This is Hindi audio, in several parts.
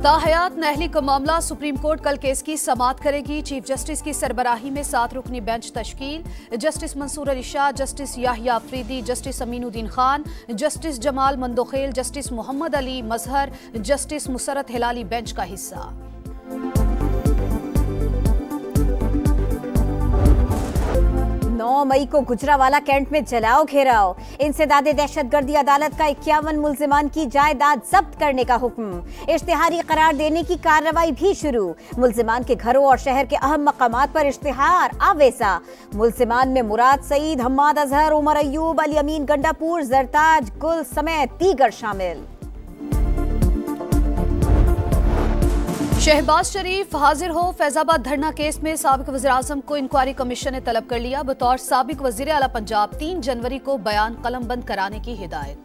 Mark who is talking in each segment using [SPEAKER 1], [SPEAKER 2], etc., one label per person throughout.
[SPEAKER 1] ताहयात नहली का मामला, सुप्रीम कोर्ट कल केस की समाअत करेगी। चीफ जस्टिस की सरबराही में 7 रुकनी बेंच तश्कील। Justice Mansoor Ali Shah, justice Yahya Afridi, justice Aminuddin Khan, justice Jamal Mandokhel, justice Muhammad Ali Mazhar, justice Musarrat Hilali bench का हिस्सा।
[SPEAKER 2] 9 मई को गुजरावाला कैंट में जलाओ घेराव। इंसदादे दहशतगर्दी अदालत का 51 मुल्जिमान की जायदाद जब्त करने का हुक्म। इश्तिहारी करार देने की कार्रवाई भी शुरू। मुल्जिमान के घरों और शहर के अहम मकामात पर इश्तिहार आवेजा। मुल्जिमान में मुराद सईद, हम्माद अजहर, उमर अयूब, अली अमीन गंडापुर, जरताज गुल समेत दीगर शामिल।
[SPEAKER 1] शहबाज शरीफ हाजिर हो। फैजाबाद धरना केस में साबिक वज़ीर-ए-आज़म को इंक्वायरी कमीशन ने तलब कर लिया। बतौर साबिक वज़ीर आला पंजाब 3 जनवरी को बयान कलमबंद कराने की हिदायत।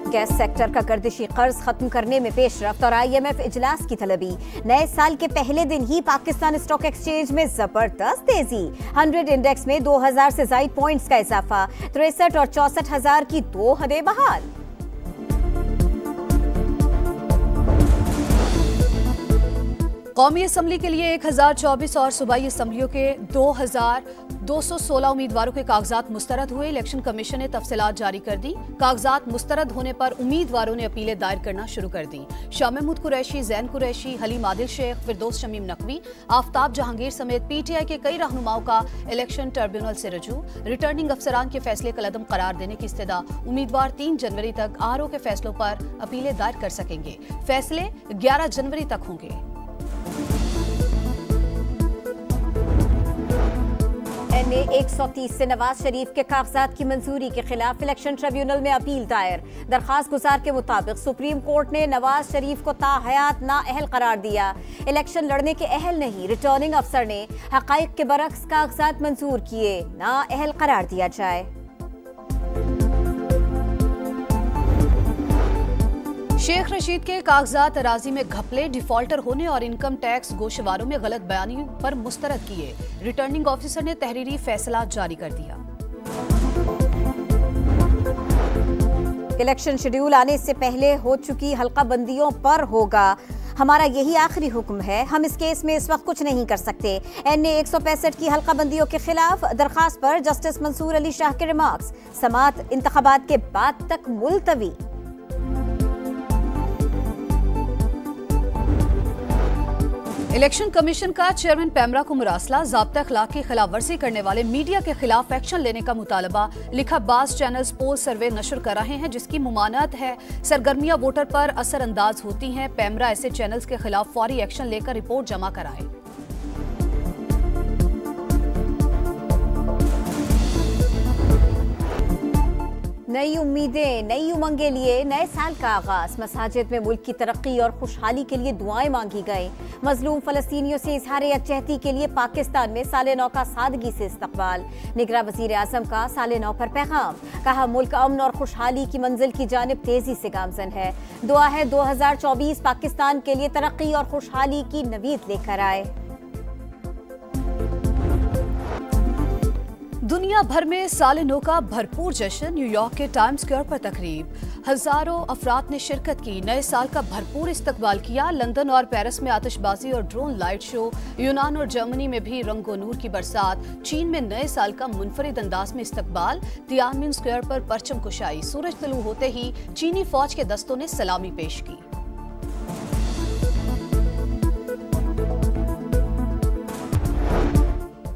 [SPEAKER 2] गैस सेक्टर का गर्दिशी कर्ज खत्म करने में पेशरफ्त और IMF इजलास की तलबी। नए साल के पहले दिन ही पाकिस्तान स्टॉक एक्सचेंज में जबरदस्त तेजी। 100 इंडेक्स में 2000 से ज़ायद पॉइंट्स का इजाफा। 63 और 64,000 की 2 हदें बहाल।
[SPEAKER 1] कौमी असम्बली के लिए 1024 और सूबाई असम्बलियों के 2216 उम्मीदवारों के कागजात मुस्तरद हुए। इलेक्शन कमीशन ने तफसीलात जारी कर दी। कागजात मुस्तरद होने पर उम्मीदवारों ने अपीलें दायर करना शुरू कर दी। शाह महमूद कुरैशी, जैन कुरैशी, हलीम आदिल शेख, फिरदौस शमीम नकवी, आफ्ताब जहांगीर समेत PTI के कई रहनुमाओं का इलेक्शन ट्रिब्यूनल से रजू। रिटर्निंग अफसरान के फैसले कलअदम करार देने की इस्तदा। उम्मीदवार 3 जनवरी तक RO के फैसलों पर अपीलें दायर कर सकेंगे। फैसले 11 जनवरी तक होंगे।
[SPEAKER 2] NA 130 से नवाज शरीफ के कागजात की मंजूरी के खिलाफ इलेक्शन ट्रिब्यूनल में अपील दायर। दरखास्त गुजार के मुताबिक सुप्रीम कोर्ट ने नवाज शरीफ को ताहयात नाअहल करार दिया। इलेक्शन लड़ने के अहल नहीं। रिटर्निंग अफसर ने हकाइक के बरक्स कागजात मंजूर किए, नाअहल करार दिया जाए।
[SPEAKER 1] शेख रशीद के कागजात अराजी में घपले, डिफॉल्टर होने और इनकम टैक्स गोशवारों में गलत बयानी पर मुस्तरद किए। रिटर्निंग ऑफिसर ने तहरीरी फैसला जारी कर दिया।
[SPEAKER 2] इलेक्शन शेड्यूल आने से पहले हो चुकी हल्का बंदियों पर होगा। हमारा यही आखिरी हुक्म है। हम इस केस में इस वक्त कुछ नहीं कर सकते। NA 165 की हल्का बंदियों के खिलाफ दरखास्त पर जस्टिस मंसूर अली शाह के रिमार्क्स। समाअत इंतखाबात के बाद तक मुलतवी।
[SPEAKER 1] इलेक्शन कमीशन का चेयरमैन पैमरा को मुरासला। ज़ाब्ता अखलाक की खिलाफ वर्जी करने वाले मीडिया के खिलाफ एक्शन लेने का मुतालबा। लिखा, बाज़ चैनल्स पोल सर्वे नशर कर रहे हैं जिसकी मुमानत है। सरगर्मियां वोटर पर असरअंदाज होती हैं। पैमरा ऐसे चैनल्स के खिलाफ फौरी एक्शन लेकर रिपोर्ट जमा कराए।
[SPEAKER 2] नई उम्मीदें, नई उमंगें लिए नए साल का आगाज। मसाजिद में मुल्क की तरक्की और खुशहाली के लिए दुआएं मांगी गई। मजलूम फलस्तीनियों से इजहार यकजहती के लिए पाकिस्तान में साले नौ का सादगी से इस्तकबाल। निगरा वजीर आजम का साले नौ पर पैगाम। कहा, मुल्क अमन और खुशहाली की मंजिल की जानिब तेजी से गामजन है। दुआ है 2024 पाकिस्तान के लिए तरक्की और खुशहाली की नवीद लेकर आए।
[SPEAKER 1] दुनिया भर में साले नौ का भरपूर जश्न। न्यूयॉर्क के टाइम्स स्क्वायर पर तकरीब। हजारों अफराद ने शिरकत की। नए साल का भरपूर इस्तकबाल किया। लंदन और पेरिस में आतिशबाजी और ड्रोन लाइट शो। यूनान और जर्मनी में भी रंगो नूर की बरसात। चीन में नए साल का मुनफरिद अंदाज में इस्तकबाल। तियानमिन स्क्वायर पर परचम कुशाई। सूरज तुलू होते ही चीनी फौज के दस्तों ने सलामी पेश की।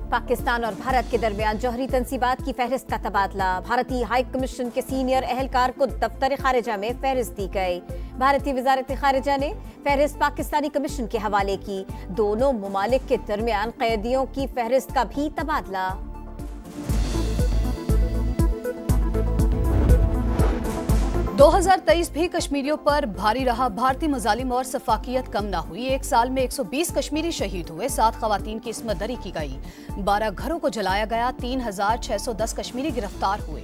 [SPEAKER 2] पाकिस्तान और भारत के दरमियान जौहरी तंसीबात की फहरिस्त का तबादला। भारतीय हाई कमीशन के सीनियर अहलकार को दफ्तर खारिजा में फहरिस्त दी गई। भारतीय वजारत खारिजा ने फहरिस्त पाकिस्तानी कमीशन के हवाले की। दोनों मुमालिक के दरमियान कैदियों की फहरिस्त का भी तबादला।
[SPEAKER 1] 2023 भी कश्मीरियों पर भारी रहा। भारतीय मजालिम और सफाकियत कम ना हुई। एक साल में 120 कश्मीरी शहीद हुए। 7 खवातीन की इस्मत दरी की गई। 12 घरों को जलाया गया। 3610 कश्मीरी गिरफ्तार हुए।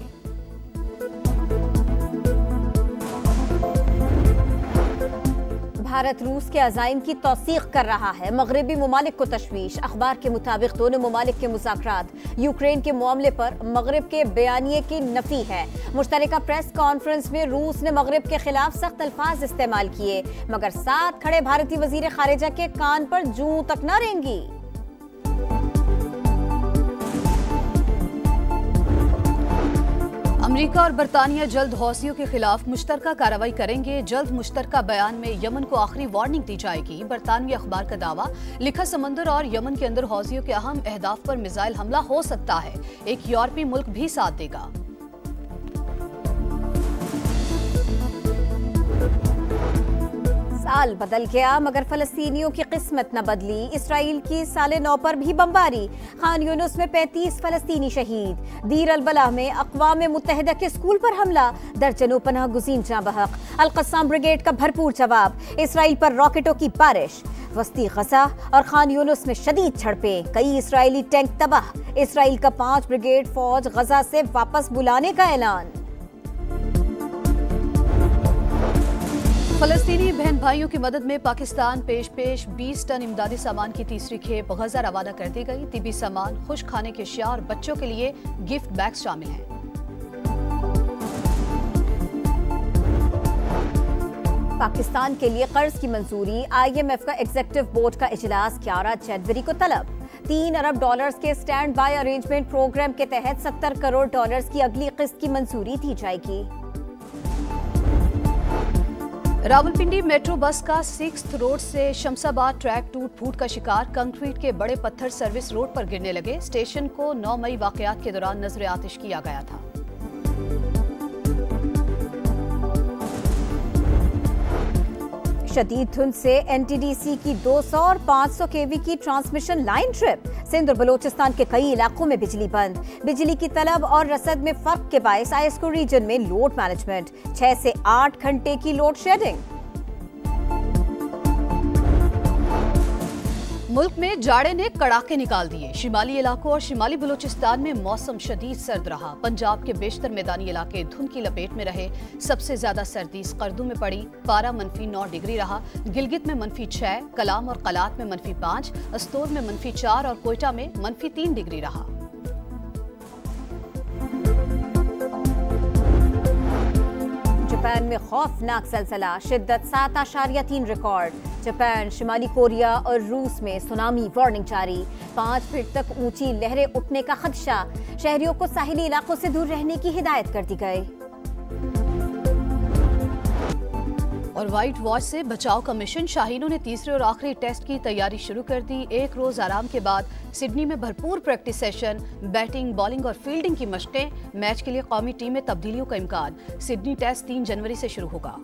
[SPEAKER 2] भारत रूस के अज़ाइम की तौसीक कर रहा है, मगरबी ममालिक को तशवीश। अखबार के मुताबिक दोनों ममालिक के मुज़ाकरात यूक्रेन के मामले पर मगरब के बयानिए की नफी है। मुश्तरका प्रेस कॉन्फ्रेंस में रूस ने मगरब के खिलाफ सख्त अल्फाज इस्तेमाल किए, मगर साथ खड़े भारतीय वजीर खारिजा के कान पर जूं तक न रेंगी।
[SPEAKER 1] अमेरिका और बरतानिया जल्द हौसियों के खिलाफ मुश्तरका कार्रवाई करेंगे। जल्द मुश्तरका बयान में यमन को आखिरी वार्निंग दी जाएगी। बरतानवी अखबार का दावा, लिखा समंदर और यमन के अंदर हौसियों के अहम अहदाफ पर मिसाइल हमला हो सकता है। एक यूरोपीय मुल्क भी साथ देगा।
[SPEAKER 2] साल बदल गया मगर फलस्तीनियों की किस्मत न बदली। इसराइल की साले 9 पर भी बमबारी। खान यूनुस में 35 फलस्तीनी शहीद। दीर अल-बलाह में अक़वाम मुत्तहिदा के स्कूल पर हमला, दर्जनों पनाह गुज़ीन जाँ बहक। अल-क़स्साम ब्रिगेड का भरपूर जवाब। इसराइल पर रॉकेटों की बारिश। वस्ती गजा और खान यूनुस में शदीद झड़पें, कई इसराइली टैंक तबाह। इसराइल का 5 ब्रिगेड फौज गजा से वापस बुलाने का ऐलान।
[SPEAKER 1] फलस्तीनी बहन भाइयों की मदद में पाकिस्तान पेश 20 टन इमदादी सामान की तीसरी खेप गजा रवाना कर दी गई। तिबी सामान, खुश खाने के अशिया और बच्चों के लिए गिफ्ट बैग्स शामिल हैं।
[SPEAKER 2] पाकिस्तान के लिए कर्ज की मंजूरी। IMF का एग्जीक्यूटिव बोर्ड का इजलास 11 जनवरी को तलब। $3 अरब के स्टैंड बाय अरेंजमेंट प्रोग्राम के तहत $70 करोड़ की अगली किस्त की मंजूरी दी जाएगी।
[SPEAKER 1] रावलपिंडी मेट्रो बस का 6th रोड से शमशाबाद ट्रैक टूट फूट का शिकार। कंक्रीट के बड़े पत्थर सर्विस रोड पर गिरने लगे। स्टेशन को 9 मई वाकयात के दौरान नजर आतिश किया गया था।
[SPEAKER 2] शदीद धुंध से NTDC की 200 और 500 kV की ट्रांसमिशन लाइन ट्रिप। सिंध और बलोचिस्तान के कई इलाकों में बिजली बंद। बिजली की तलब और रसद में फर्क के बायस ISCO रीजन में लोड मैनेजमेंट। 6 से 8 घंटे की लोड शेडिंग।
[SPEAKER 1] मुल्क में जाड़े ने कड़ाके निकाल दिए। शिमाली इलाकों और शिमाली बलूचिस्तान में मौसम शदीद सर्द रहा। पंजाब के बेशतर मैदानी इलाके धुंध की लपेट में रहे। सबसे ज्यादा सर्दी स्कर्दू में पड़ी। पारा -9 डिग्री रहा। गिलगित में -6, कलाम और कलात में -5, अस्तोर में -4 और कोयटा में -3 डिग्री रहा।
[SPEAKER 2] जापान में खौफनाक ज़लज़ला, शिद्दत 7.3 रिकॉर्ड। जापान, शिमाली कोरिया और रूस में सुनामी वार्निंग जारी। 5 फीट तक ऊंची लहरें उठने का खदशा। शहरियों को साहिली इलाकों से दूर रहने की हिदायत कर दी गई।
[SPEAKER 1] और व्हाइट वॉच से बचाव का मिशन। शाहीनों ने तीसरे और आखिरी टेस्ट की तैयारी शुरू कर दी। एक रोज आराम के बाद सिडनी में भरपूर प्रैक्टिस सेशन, बैटिंग, बॉलिंग और फील्डिंग की मशकें। मैच के लिए कौमी टीम में तब्दीलियों का इम्कान। सिडनी टेस्ट 3 जनवरी से शुरू होगा।